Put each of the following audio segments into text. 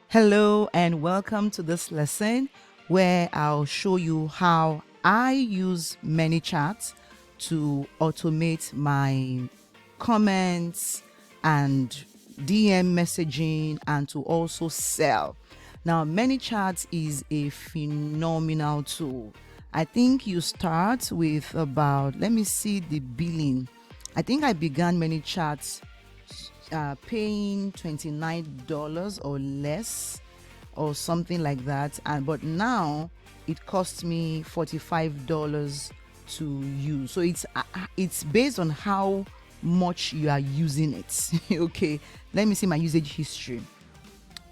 Hello and welcome to this lesson where I'll show you how I use Manychat to automate my comments and DM messaging and to also sell. Now, Manychat is a phenomenal tool. I think you start with about, let me see the billing. I think I began Manychat paying $29 or less or something like that, and but now it costs me $45 to use. So it's based on how much you are using it. Okay, let me see my usage history.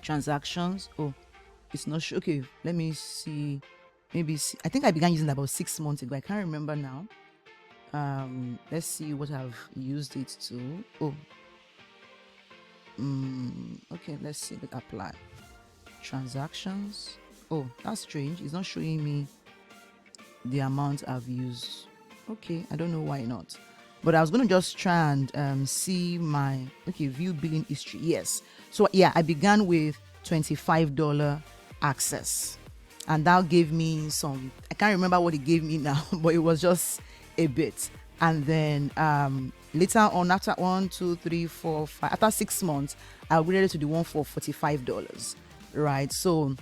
Transactions, oh, it's not sure. Okay, let me see. I think I began using it about 6 months ago. I can't remember now. Let's see what I've used it to. Oh, okay, let's see. Apply transactions. Oh, that's strange. It's not showing me the amount I've used. Okay, I don't know why not. But I was going to just try and see my, okay, view billing history. Yes. So yeah, I began with $25 access. And that gave me some, I can't remember what it gave me now, but it was just a bit. And then later on, after 1, 2, 3, 4, 5, after 6 months, I upgraded to the one for $45. Right. So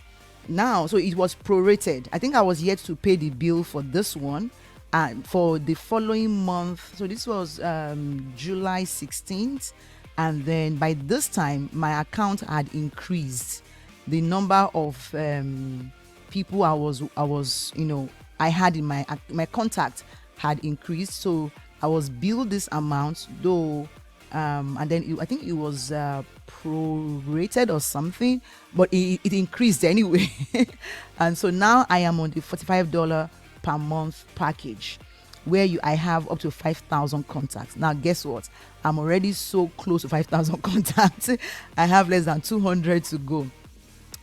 now, so it was prorated. I think I was yet to pay the bill for this one and for the following month. So this was July 16th. And then by this time, my account had increased. The number of people I was, I had in my contact had increased. So I was billed this amount, though. And then I think it was prorated or something, but it increased anyway. And so now I am on the $45 per month package where I have up to 5,000 contacts. Now guess what? I'm already so close to 5,000 contacts. I have less than 200 to go.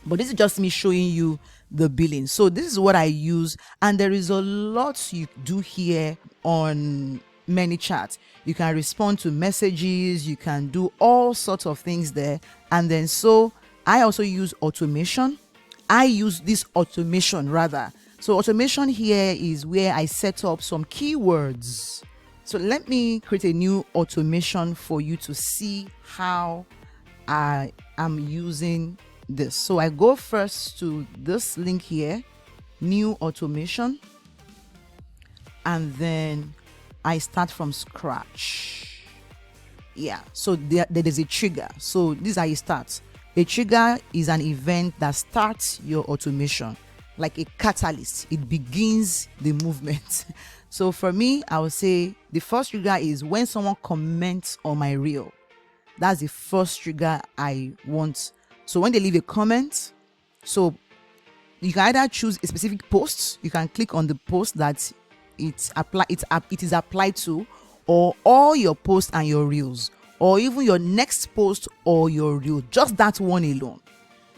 But this is just me showing you the billing. So this is what I use, and there is a lot you do here on Manychat. You can respond to messages, you can do all sorts of things there. And then so I also use automation. I use this automation rather. So automation here is where I set up some keywords. So let me create a new automation for you to see how I am using this. So I go first to this link here, new automation, and then I start from scratch. Yeah, so there is a trigger. So this is how you start. A trigger is an event that starts your automation, like a catalyst. It begins the movement. So for me, I would say the first trigger is when someone comments on my reel. That's the first trigger I want. So when they leave a comment, so you can either choose a specific post. You can click on the post that it is applied to, or all your posts and your reels, or even your next post or your reel. Just that one alone.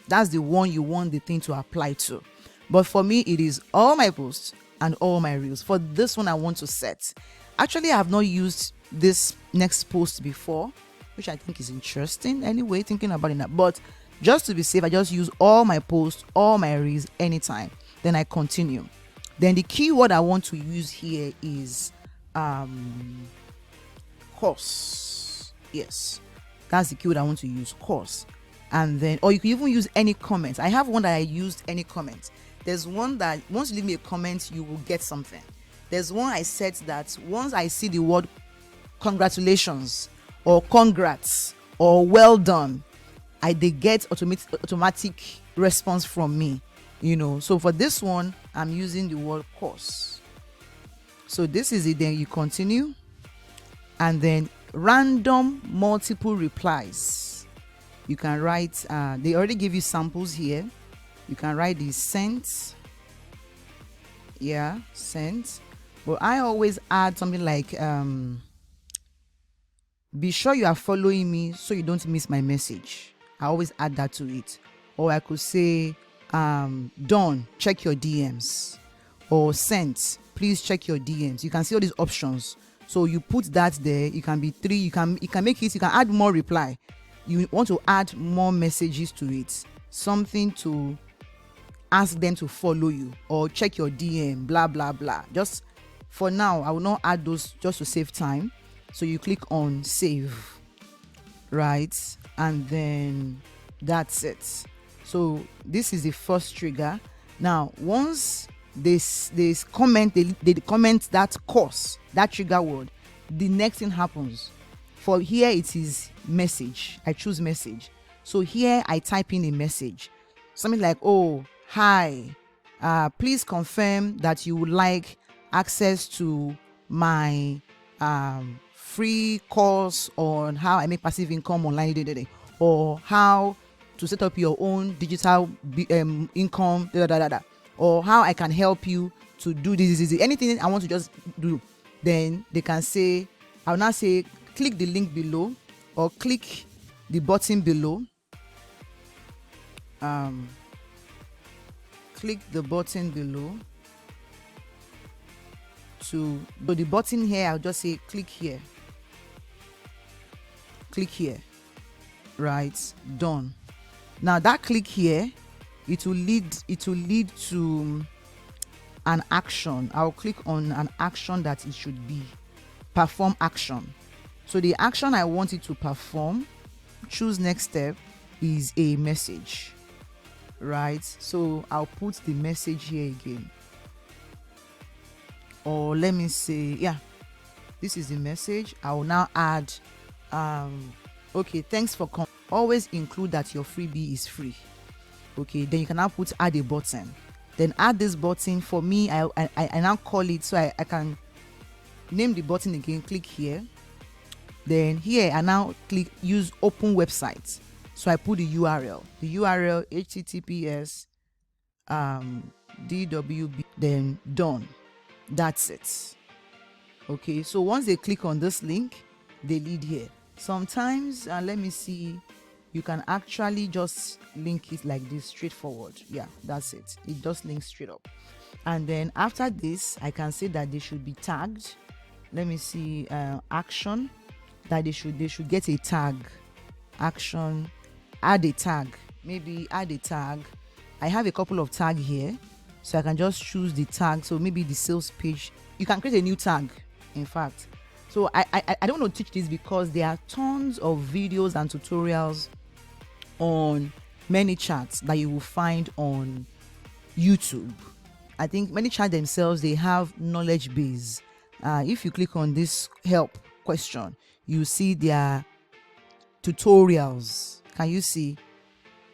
That's the one you want the thing to apply to. But for me, it is all my posts and all my reels. For this one, I want to set. Actually, I have not used this next post before, which I think is interesting. Anyway, thinking about it now. But just to be safe, I just use all my posts, all my reels anytime. Then I continue. Then the keyword I want to use here is course. Yes, that's the keyword I want to use, course. And then, or you can even use any comments. I have one that I used any comments. There's one that once you leave me a comment, you will get something. There's one I said that once I see the word congratulations or congrats or well done, they get automatic response from me. So for this one, I'm using the word course. So this is it. Then you continue, and then random multiple replies. You can write, they already give you samples here. You can write the sent. Yeah, sent. But I always add something like, be sure you are following me so you don't miss my message. I always add that to it. Or I could say, done, check your DMs. Or sent, please check your DMs. You can see all these options. So you put that there. It can be 3. You can make it. You can add more reply. You want to add more messages to it. something to ask them to follow you or check your DM, blah blah blah. Just for now, I will not add those just to save time. So you click on save, right? And then that's it. So this is the first trigger. Now once they comment, they comment that course, that trigger word, the next thing happens. For here it is message. I choose message. So here I type in a message, something like, oh hi, please confirm that you would like access to my free course on how I make passive income online, or how to set up your own digital income, or how I can help you to do this, anything I want to just do. Then they can say, I'll now say, click the link below or click the button below. Click the button below to the button here. I'll just say click here, right? Done. Now that click here, it will lead to an action. I'll click on an action that it should be perform action. So the action I want it to perform, choose next step, is a message, right? So I'll put the message here again, or let me say, yeah, this is the message. I will now add okay, thanks for always include that your freebie is free. Okay, then you can now put add a button, then add this button. For me, I now call it, so I can name the button again. Click here, then here I now click use open website. So I put the URL https dwb, then done. That's it. Okay, so once they click on this link, they lead here. Sometimes let me see, you can actually just link it like this, straightforward. Yeah, that's it. It just links straight up. And then after this, I can say that they should be tagged. Let me see, action, that they should get a tag. Action, add a tag. Maybe add a tag. I have a couple of tags here, so I can just choose the tag. So maybe the sales page, you can create a new tag, in fact. So I don't want to teach this because there are tons of videos and tutorials on Manychat that you will find on YouTube. I think Manychat themselves, they have knowledge base. If you click on this help question, you see their tutorials. Can you see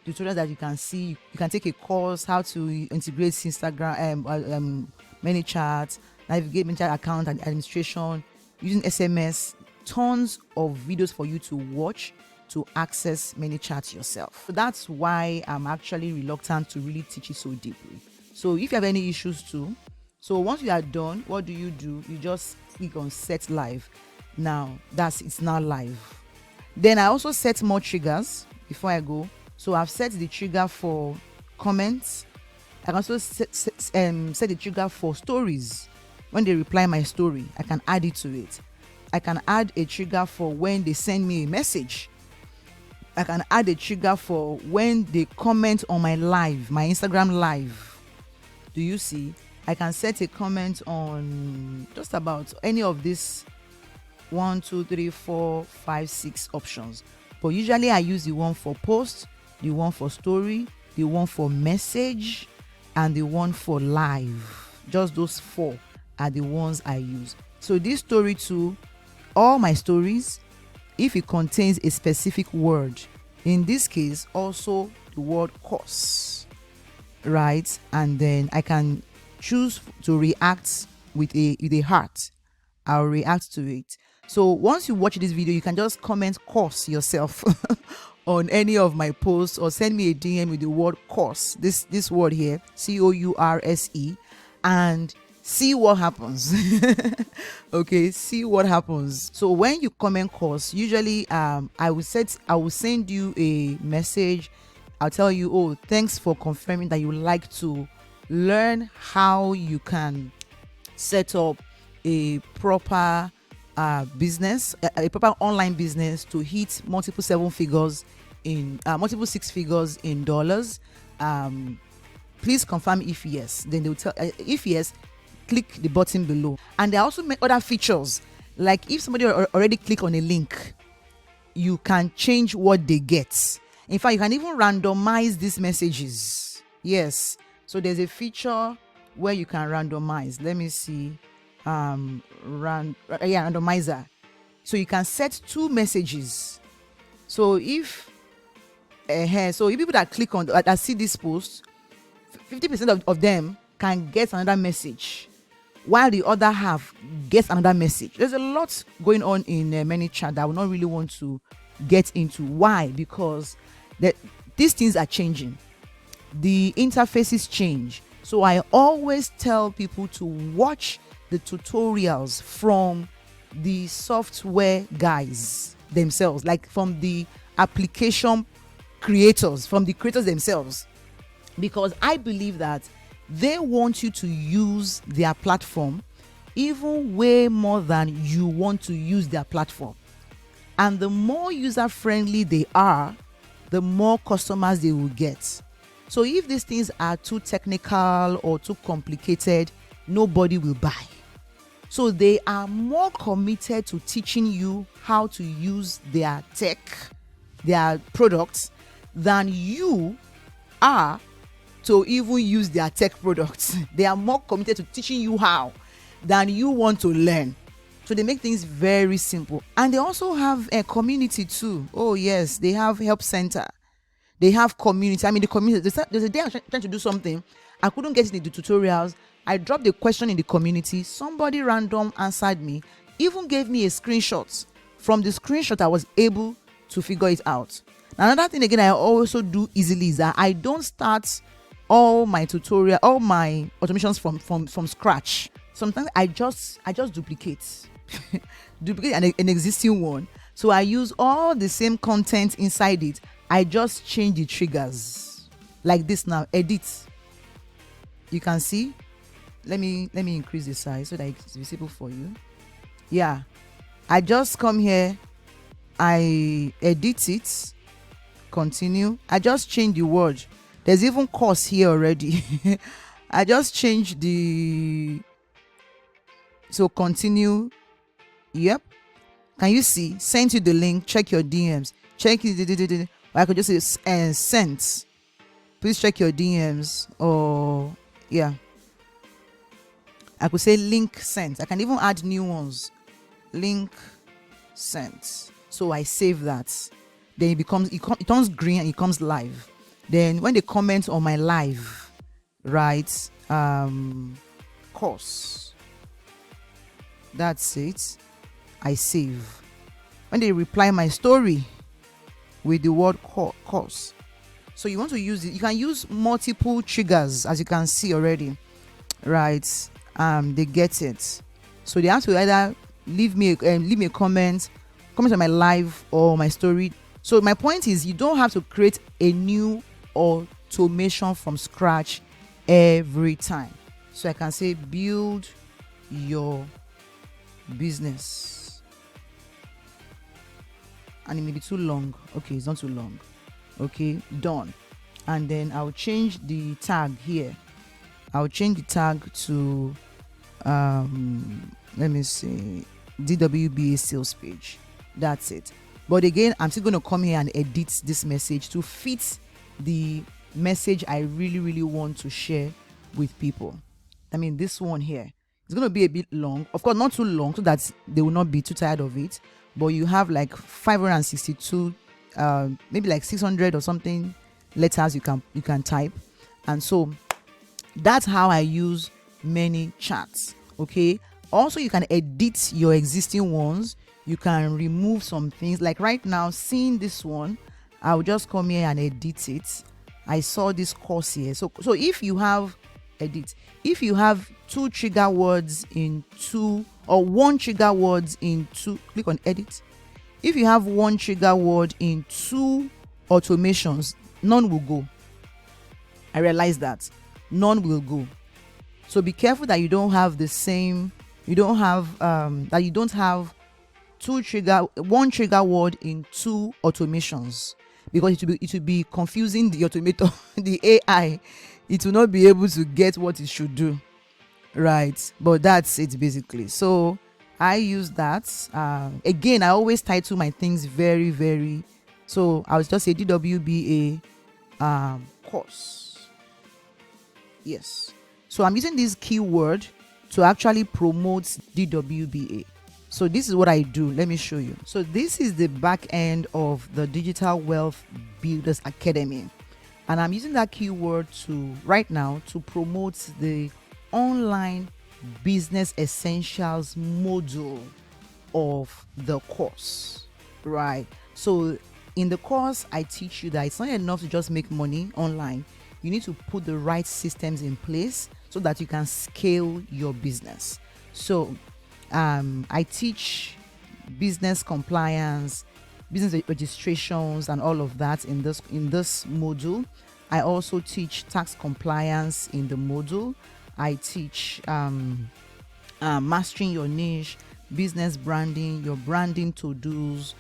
tutorials that you can see? You can take a course how to integrate Instagram, Manychat, navigate Manychat account and administration using SMS. Tons of videos for you to watch to access Manychat yourself. So that's why I'm actually reluctant to really teach it so deeply. So if you have any issues too, so once you are done, what do? You just click on set live. Now it's now live. Then I also set more triggers before I go. So I've set the trigger for comments. I can also set the trigger for stories. When they reply my story, I can add it to it. I can add a trigger for when they send me a message. I can add a trigger for when they comment on my live, my Instagram live. Do you see? I can set a comment on just about any of these 1, 2, 3, 4, 5, 6 options. But usually I use the one for post, the one for story, the one for message, and the one for live. Just those 4 are the ones I use. So this story too, all my stories, if it contains a specific word, in this case also the word course, right? And then I can choose to react with a heart. I'll react to it. So once you watch this video, you can just comment course yourself on any of my posts, or send me a DM with the word course, this word here, COURSE, and see what happens. Okay, see what happens. So when you comment course, usually I will send you a message. I'll tell you, oh, thanks for confirming that you like to learn how you can set up a proper business, a proper online business to hit multiple 7 figures in multiple six figures in dollars? Please confirm if yes. Then they'll tell if yes, click the button below. And they also make other features, like if somebody already click on a link, you can change what they get. In fact, you can even randomize these messages. Yes, so there's a feature where you can randomize. Let me see. Randomizer. So you can set 2 messages. So if people that click on that see this post, 50% of them can get another message, while the other half gets another message. There's a lot going on in Manychat that I would not really want to get into. Why? Because these things are changing. The interfaces change. So I always tell people to watch the tutorials from the software guys themselves, like from the application creators, from the creators themselves, because I believe that they want you to use their platform even way more than you want to use their platform. And the more user friendly they are, the more customers they will get. So if these things are too technical or too complicated, nobody will buy. So they are more committed to teaching you how to use their tech, their products, than you are to even use their tech products. They are more committed to teaching you how than you want to learn. So they make things very simple. And they also have a community too. Oh yes, they have help center. They have community. I mean, the community. There's a day I was trying to do something. I couldn't get it in the tutorials. I dropped the question in the community. Somebody random answered me. Even gave me a screenshot. From the screenshot, I was able to figure it out. Another thing again I also do easily is that I don't start all my automations from scratch. Sometimes I just duplicate an existing one. So I use all the same content inside it. I just change the triggers like this now. Edit. You can see. Let me increase the size so that it's visible for you. Yeah, I just come here, I edit it, continue. I just change the word. There's even course here already. I just change so continue. Yep. Can you see? Send you the link. Check your DMs. Check it. Or I could just say sent. Please check your DMs. Or yeah, I could say link sent. I can even add new ones. Link sent. So I save that. Then it turns green and it comes live. Then when they comment on my live, right? Course. That's it. I save. When they reply my story with the word course. So you want to use it. You can use multiple triggers, as you can see already, right? They get it. So they have to either leave me a comment on my live or my story. So my point is, you don't have to create a new automation from scratch every time. So I can say build your business, and it may be too long. Okay, it's not too long. Okay, done. And then I'll change the tag here. I'll change the tag to let me see, DWBA sales page. That's it. But again, I'm still going to come here and edit this message to fit the message I really want to share with people. I mean, this one here, it's going to be a bit long. Of course, not too long so that they will not be too tired of it. But you have like 562, maybe like 600 or something letters you can type. And so that's how I use Manychat. Okay. Also, you can edit your existing ones. You can remove some things. Like right now, seeing this one, I'll just come here and edit it. I saw this course here. So if you have if you have 2 trigger words in 2 or 1 trigger words in 2, click on edit. If you have 1 trigger word in 2 automations, none will go. I realize that none will go. So be careful that you don't have that you don't have 1 trigger word in 2 automations, because it will be confusing the automator, the AI. It will not be able to get what it should do, right? But that's it basically. So I use that. Again, I always title my things very, very. So I was just say DWBA course. Yes. So I'm using this keyword to actually promote DWBA. So this is what I do. Let me show you. So this is the back end of the Digital Wealth Builders Academy. And I'm using that keyword to right now to promote the online business essentials module of the course, right? So in the course, I teach you that it's not enough to just make money online. You need to put the right systems in place so that you can scale your business. So I teach business compliance, business registrations, and all of that in this module. I also teach tax compliance in the module. I teach mastering your niche, business branding, your branding to-dos,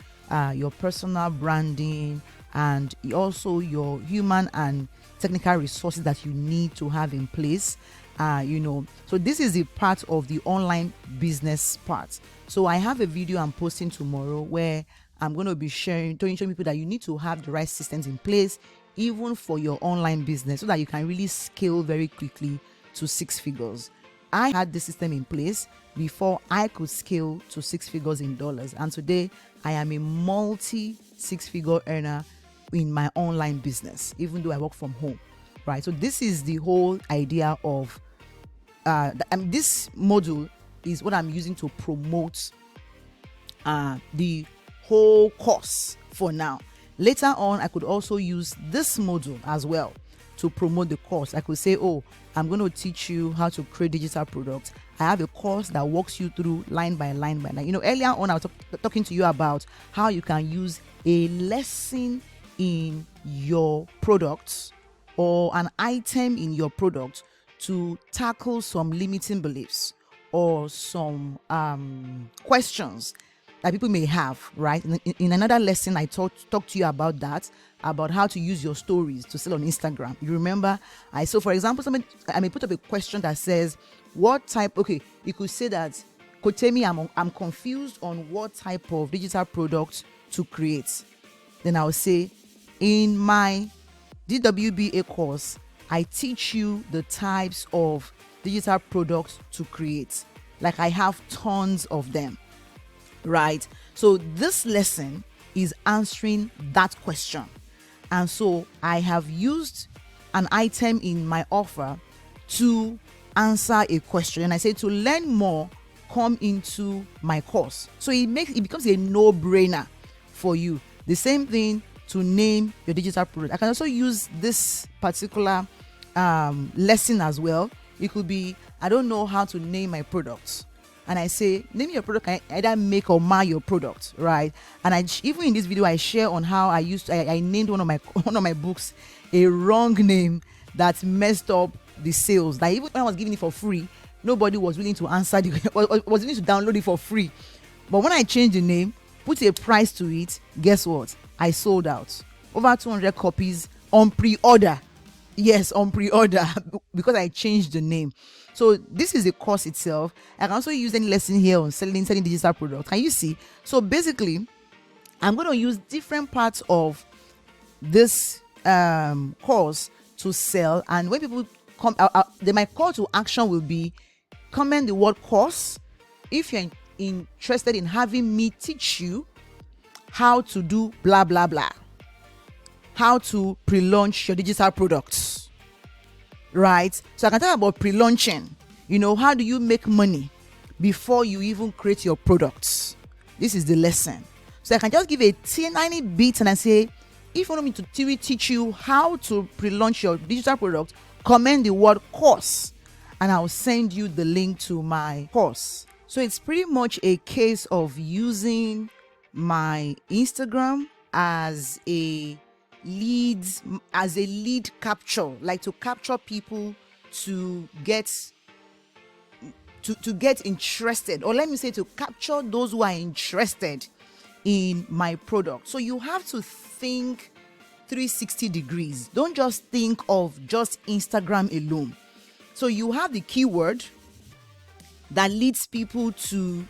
your personal branding, and also your human and technical resources that you need to have in place. So this is the part of the online business part. So I have a video I'm posting tomorrow where I'm going to be showing people that you need to have the right systems in place even for your online business so that you can really scale very quickly to 6 figures. I had the system in place before I could scale to 6 figures in dollars, and today I am a multi 6-figure earner in my online business, even though I work from home, right? So this is the whole idea of this module is what I'm using to promote the whole course for now. Later on, I could also use this module as well to promote the course. I could say, oh, I'm going to teach you how to create digital products. I have a course that walks you through line by line by line. Earlier on, I was talking to you about how you can use a lesson in your products or an item in your product to tackle some limiting beliefs or some questions that people may have, right? In another lesson, I talked to you about that, about how to use your stories to sell on Instagram. You remember? So for example, I may put up a question that says, what type, okay, you could say that, Kotemi, I'm confused on what type of digital product to create. Then I'll say, in my DWBA course, I teach you the types of digital products to create. Like I have tons of them. Right? So this lesson is answering that question. And so I have used an item in my offer to answer a question. And I say, to learn more, come into my course. So it becomes a no-brainer for you. The same thing to name your digital product. I can also use this particular lesson as well. It could be, I don't know how to name my products. And I say, name your product, can either make or mar your product, right? And even in this video, I share on how I named one of my books a wrong name that messed up the sales. That even when I was giving it for free, nobody was willing to answer was willing to download it for free. But when I changed the name, put a price to it, guess what? I sold out. Over 200 copies on pre-order. Yes, on pre-order because I changed the name. So this is the course itself. I can also use any lesson here on selling digital products. Can you see? So basically, I'm going to use different parts of this course to sell. And when people come, then my call to action will be comment the word course if you're interested in having me teach you how to do blah blah blah, how to pre-launch your digital products, right? So I can talk about pre-launching. How do you make money before you even create your products? This is the lesson. So I can just give a tiny bit and I say, if you want me to teach you how to pre-launch your digital product, comment the word course and I'll send you the link to my course. So it's pretty much a case of using my Instagram as a lead capture, like to capture people to get interested, or let me say to capture those who are interested in my product. So you have to think 360 degrees. Don't just think of just Instagram alone. So you have the keyword that leads people to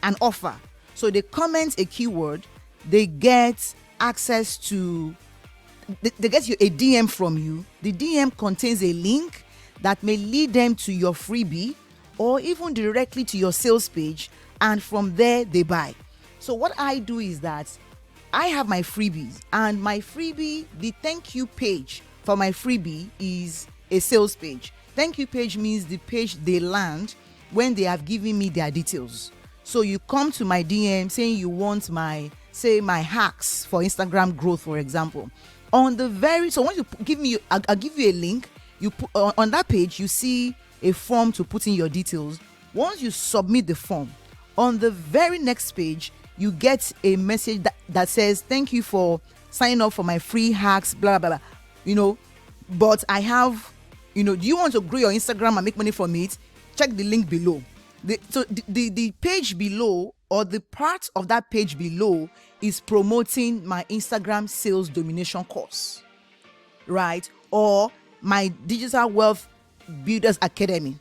an offer. So they comment a keyword, they get access to, they get you a DM from you. The DM contains a link that may lead them to your freebie or even directly to your sales page, and from there they buy. So what I do is that I have my freebies, and my freebie, the thank you page for my freebie is a sales page. Thank you page means the page they land when they have given me their details. So you come to my DM saying you want my hacks for Instagram growth, for example. So once you give me, I'll give you a link. You put on that page, you see a form to put in your details. Once you submit the form, on the very next page, you get a message that says, thank you for signing up for my free hacks, blah, blah, blah. But I have, do you want to grow your Instagram and make money from it? Check the link below. The page below, or the part of that page below, is promoting my Instagram sales domination course, right? Or my Digital Wealth Builders Academy,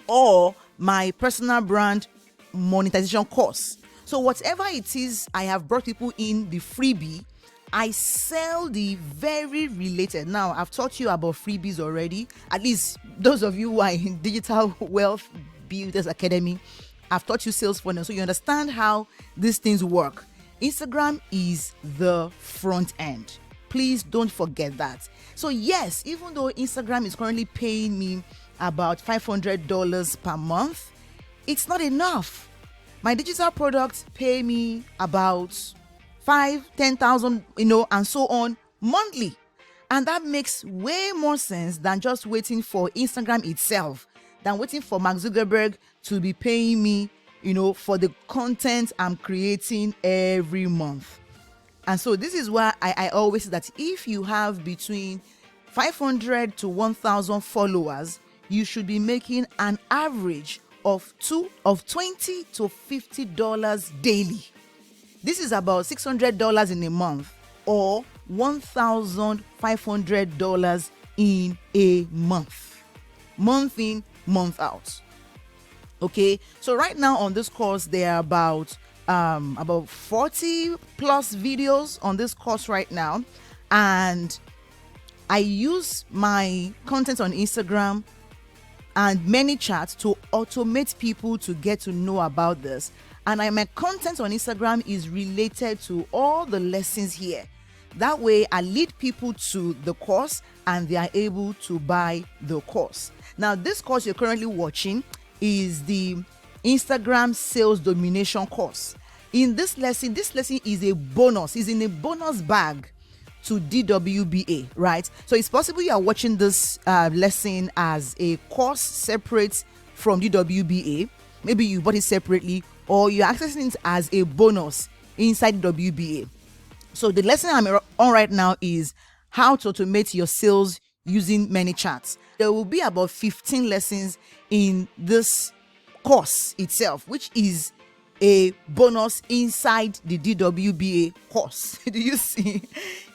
or my personal brand monetization course. So whatever it is, I have brought people in the freebie. I sell the very related. Now, I've taught you about freebies already. At least those of you who are in Digital Wealth Builders Academy, I've taught you sales funnel, so you understand how these things work. Instagram is the front end. Please don't forget that. So yes, even though Instagram is currently paying me about $500 per month, it's not enough. My digital products pay me about 5,000-10,000, and so on monthly. And that makes way more sense than just waiting for Instagram itself, than waiting for Mark Zuckerberg to be paying me, for the content I'm creating every month. And so this is why I always say that if you have between 500 to 1,000 followers, you should be making an average of $20 to $50 daily. This is about $600 in a month, or $1,500 in a month. Month in, month out. Okay, so right now on this course, there are about 40 plus videos on this course right now, and I use my content on Instagram and Manychat to automate people to get to know about this. And my content on Instagram is related to all the lessons here. That way I lead people to the course and they are able to buy the course. Now, this course you're currently watching is the Instagram sales domination course. In this lesson is a bonus, is in a bonus bag to DWBA, right? So it's possible you are watching this lesson as a course separate from DWBA. Maybe you bought it separately, or you're accessing it as a bonus inside WBA. So the lesson I'm on right now is how to automate your sales using Manychat. There will be about 15 lessons in this course itself, which is a bonus inside the DWBA course. Do you see?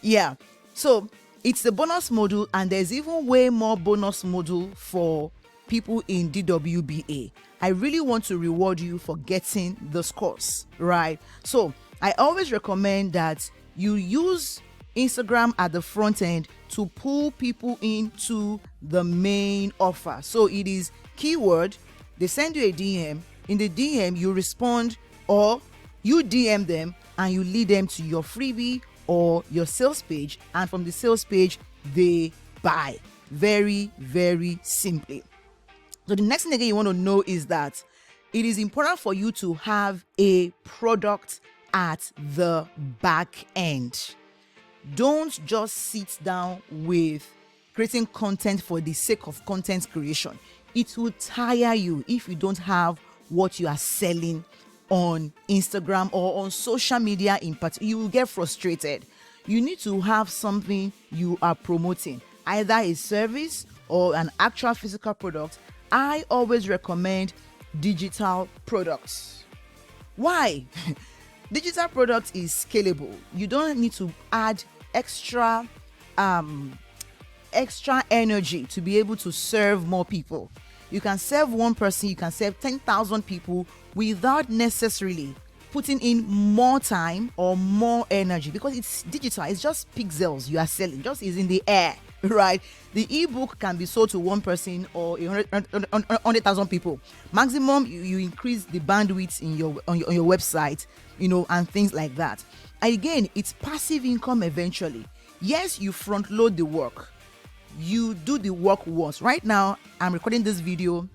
Yeah. So it's the bonus module, and there's even way more bonus module for people in DWBA. I really want to reward you for getting this course, right? So I always recommend that you use Instagram at the front end to pull people into the main offer. So it is keyword, they send you a DM, in the DM you respond, or you DM them and you lead them to your freebie or your sales page, and from the sales page they buy. Very, very simply. So the next thing again you want to know is that it is important for you to have a product at the back end. Don't just sit down with creating content for the sake of content creation. It will tire you if you don't have what you are selling on Instagram or on social media in particular. You will get frustrated. You need to have something you are promoting, either a service or an actual physical product. I always recommend digital products. Why? Digital product is scalable. You don't need to add um extra energy to be able to serve more people. You can serve one person, you can serve 10,000 people without necessarily putting in more time or more energy, because it's digital. It's just pixels you are selling, just is in the air, right? The ebook can be sold to one person or 100,000 people. Maximum, you increase the bandwidth in on your website, and things like that. And again, it's passive income eventually. Yes, you front load the work. You do the work once. Right now, I'm recording this video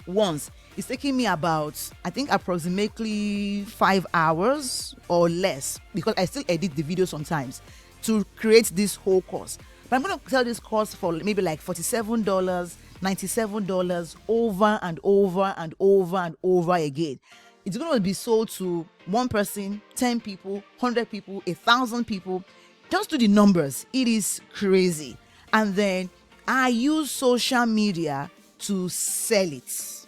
once. It's taking me about, I think, approximately 5 hours or less, because I still edit the video sometimes, to create this whole course. But I'm going to sell this course for maybe like $47, $97, over and over and over and over again. It's going to be sold to one person, 10 people, 100 people, 1,000 people. Just do the numbers. It is crazy. And then I use social media to sell it.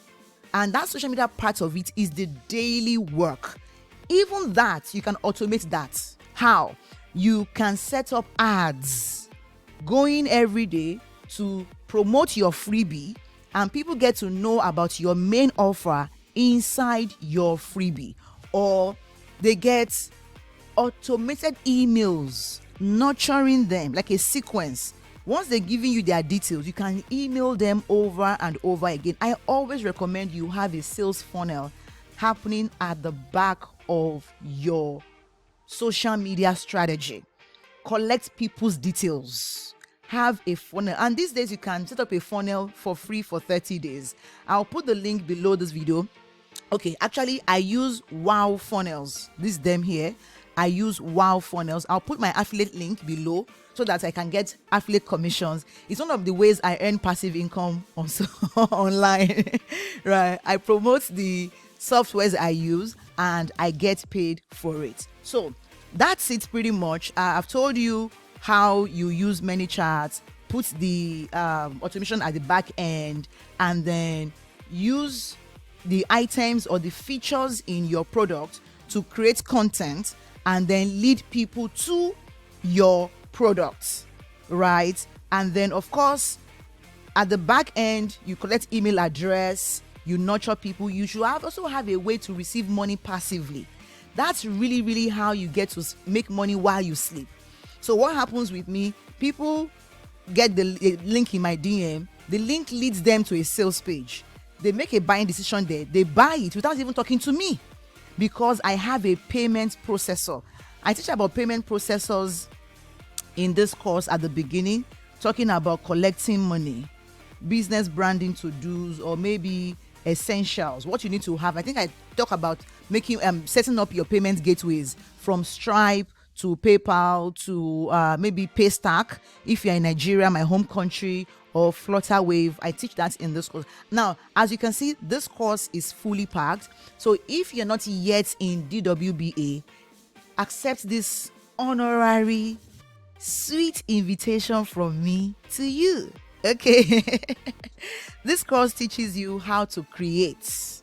And that social media part of it is the daily work. Even that, you can automate that. How? You can set up ads going every day to promote your freebie, and people get to know about your main offer inside your freebie. Or they get automated emails nurturing them like a sequence. Once they're giving you their details, you can email them over and over again. I always recommend you have a sales funnel happening at the back of your social media strategy. Collect people's details. Have a funnel. And these days, you can set up a funnel for free for 30 days. I'll put the link below this video. Okay, actually, I use Wow Funnels. This them here. I use Wow Funnels. I'll put my affiliate link below so that I can get affiliate commissions. It's one of the ways I earn passive income also online, right? I promote the softwares I use and I get paid for it. So that's it pretty much. I've told you how you use Manychat, put the automation at the back end, and then use the items or the features in your product to create content and then lead people to your products, right? And then, of course, at the back end, you collect email address, you nurture people. You should also have a way to receive money passively. That's really, really how you get to make money while you sleep. So what happens with me, people get the link in my DM, the link leads them to a sales page. They make a buying decision there. They buy it without even talking to me, because I have a payment processor. I teach about payment processors in this course at the beginning, talking about collecting money, business branding to-dos, or maybe essentials, what you need to have. I think I talk about making setting up your payment gateways from Stripe to PayPal to maybe Paystack if you're in Nigeria, my home country, or Flutterwave. I teach that in this course. Now, as you can see, this course is fully packed. So if you're not yet in DWBA, accept this honorary sweet invitation from me to you. Okay. This course teaches you how to create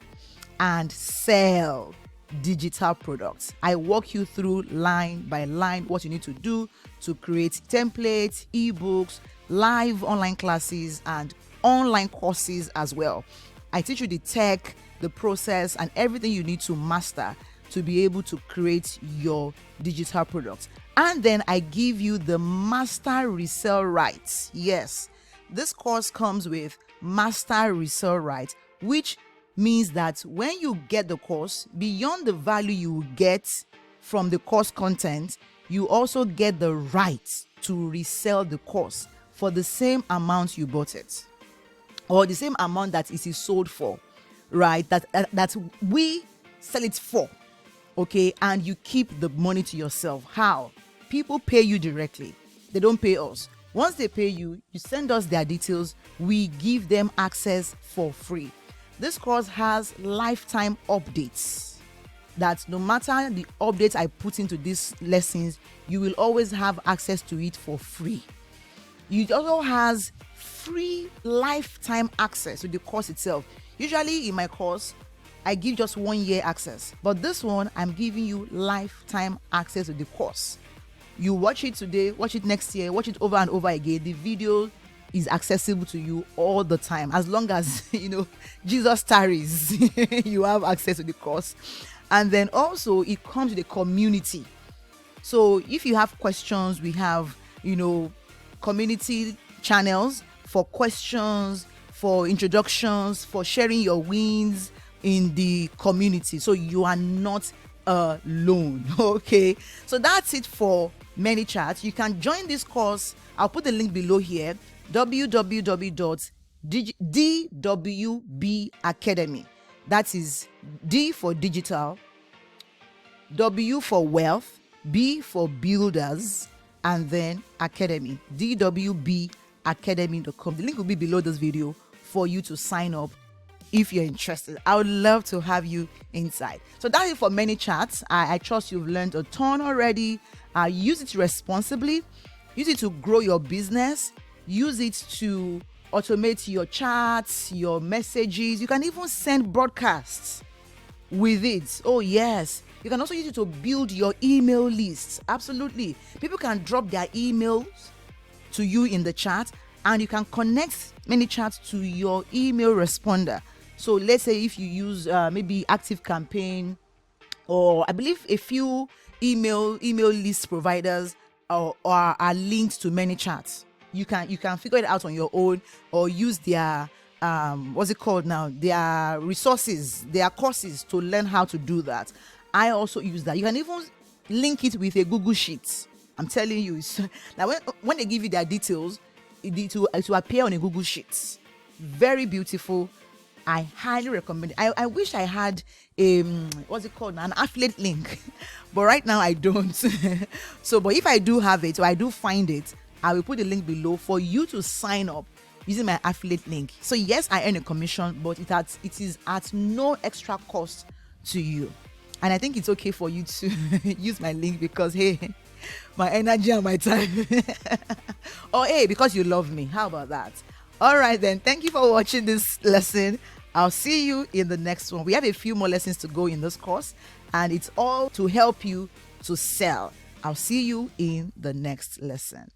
and sell digital products. I walk you through line by line what you need to do to create templates, ebooks, live online classes, and online courses as well. I teach you the tech, the process, and everything you need to master to be able to create your digital products. And then I give you the master resale rights. Yes, this course comes with master resale rights, which means that when you get the course, beyond the value you get from the course content, you also get the right to resell the course for the same amount you bought it, or the same amount that it is sold for, right? That we sell it for, okay? And you keep the money to yourself. How? People pay you directly. They don't pay us. Once they pay you, you send us their details. We give them access for free. This course has lifetime updates, that no matter the updates I put into these lessons, you will always have access to it for free. It also has free lifetime access to the course itself. Usually in my course, I give just 1 year access, but this one, I'm giving you lifetime access to the course. You watch it today, watch it next year, watch it over and over again. The video is accessible to you all the time. As long as, Jesus tarries, you have access to the course. And then also it comes with a community. So if you have questions, we have, community channels for questions, for introductions, for sharing your wins in the community. So you are not alone. Okay. So that's it for Manychat. You can join this course. I'll put the link below here. www.dwbacademy. That is D for digital, W for wealth, B for builders, and then academy. dwbacademy.com. The link will be below this video for you to sign up if you're interested. I would love to have you inside. So that's it for Manychat. I trust you've learned a ton already. Use it responsibly. Use it to grow your business. Use it to automate your chats, your messages. You can even send broadcasts with it. Oh yes. You can also use it to build your email lists. Absolutely. People can drop their emails to you in the chat, and you can connect Manychat to your email responder. So let's say if you use maybe ActiveCampaign, or I believe a few email list providers are linked to Manychat. You can figure it out on your own, or use their what's it called now? Their resources, their courses to learn how to do that. I also use that. You can even link it with a Google Sheet. I'm telling you, now when they give you their details, it will appear on a Google Sheet. Very beautiful. I highly recommend it. I wish I had what's it called now? An affiliate link, but right now I don't. So, but if I do have it, or I do find it, I will put the link below for you to sign up using my affiliate link. So yes, I earn a commission, but it is at no extra cost to you. And I think it's okay for you to use my link because, hey, my energy and my time. Or hey, because you love me. How about that? All right then. Thank you for watching this lesson. I'll see you in the next one. We have a few more lessons to go in this course, and it's all to help you to sell. I'll see you in the next lesson.